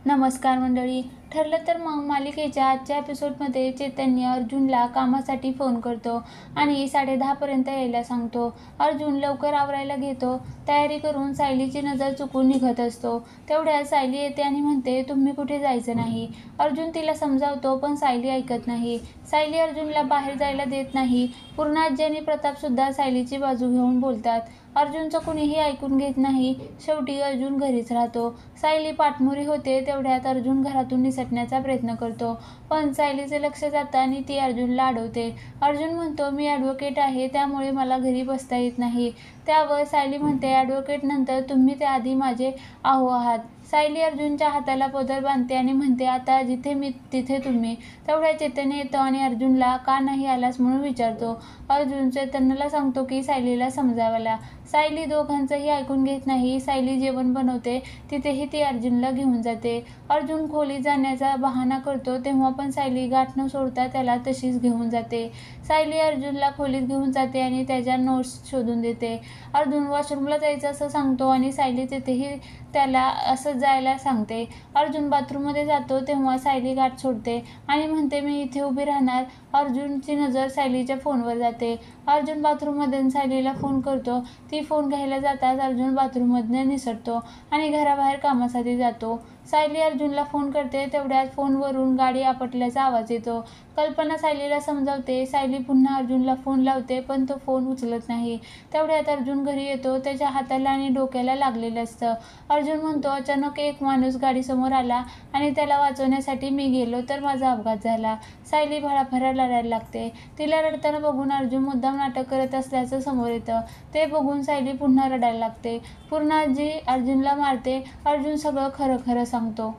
नमस्कार मंडळी. ठरलं तर मग मालिकेच्या आजच्या एपिसोडमध्ये चैतन्य अर्जुनला कामासाठी फोन करतो आणि 10:30पर्यंत यायला सांगतो. अर्जुन लवकर आवरायला घेतो. तयारी करून सायलीची नजर चुकून निघत असतो. तेवढ्यात सायली येते आणि म्हणते, तुम्ही कुठे जायचं नाही. अर्जुन तिला समजावतो पण सायली ऐकत नाही. सायली अर्जुनला बाहेर जायला देत नाही. पूर्णाजी आणि प्रतापसुद्धा सायलीची बाजू घेऊन बोलतात. अर्जुनचं कुणीही ऐकून घेत नाही. शेवटी अर्जुन घरीच राहतो. सायली पाठमोरी होते. तेवढ्यात अर्जुन घरातून निसटण्याचा प्रयत्न करतो, पण सायलीचे लक्ष जातं आणि ती अर्जुनला अडवते. अर्जुन म्हणतो, मी ॲडव्होकेट आहे, त्यामुळे मला घरी बसता येत नाही. त्यावर सायली म्हणते, ॲडव्होकेट नंतर, तुम्ही त्याआधी माझे आहो आहात. सायली अर्जुनच्या हाताला पदर बांधते आणि म्हणते, आता जिथे मी तिथे तुम्ही. तेवढ्या चैतन्य येतो आणि अर्जुनला का नाही आलास म्हणून विचारतो. अर्जुन चैतन्यला सांगतो की सायलीला समजावायला. सायली दोघांचंही ऐकून घेत नाही. सायली जेवण बनवते. तिथेही ती अर्जुनला घेऊन जाते. अर्जुन खोलीत जाण्याचा बहाणा करतो, तेव्हा पण सायली गाठ न सोडता त्याला तशीच घेऊन जाते. सायली अर्जुनला खोलीत घेऊन जाते आणि त्याच्या नोट्स शोधून देते. अर्जुन वॉशरूमला जायचं असं सांगतो आणि सायली तिथेही त्याला असं जायला सांगते. अर्जुन बाथरूममध्ये जातो तेव्हा सायली गाठ सोडते आणि म्हणते, मी इथे उभी राहणार. अर्जुनची नजर सायलीच्या फोनवर जाते. अर्जुन बाथरूममधून सायलीला फोन करतो. ती फोन घ्यायला जाताच अर्जुन बाथरूममधून निसटतो आणि घराबाहेर कामासाठी जातो. सायली अर्जुनला फोन करते. तेवढ्यात फोनवरून गाडी आपटल्याचा आवाज येतो. कल्पना सायलीला समजावते. सायली पुन्हा अर्जुनला फोन लावते पण तो फोन उचलत नाही. तेवढ्यात अर्जुन घरी येतो. त्याच्या हाताला आणि डोक्याला लागलेलं असतं. अर्जुन म्हणतो, अचानक एक माणूस गाडीसमोर आला आणि त्याला वाचवण्यासाठी मी गेलो तर माझा अपघात झाला. सायली भराभरा रडायला लागते. तिला रडताना बघून अर्जुन मुद्दाम नाटक करत असल्याचं समोर येतं. ते बघून सायली पुन्हा रडायला लागते. पूर्णाजी अर्जुनला मारते. अर्जुन सगळं खरं खरं सांगतो.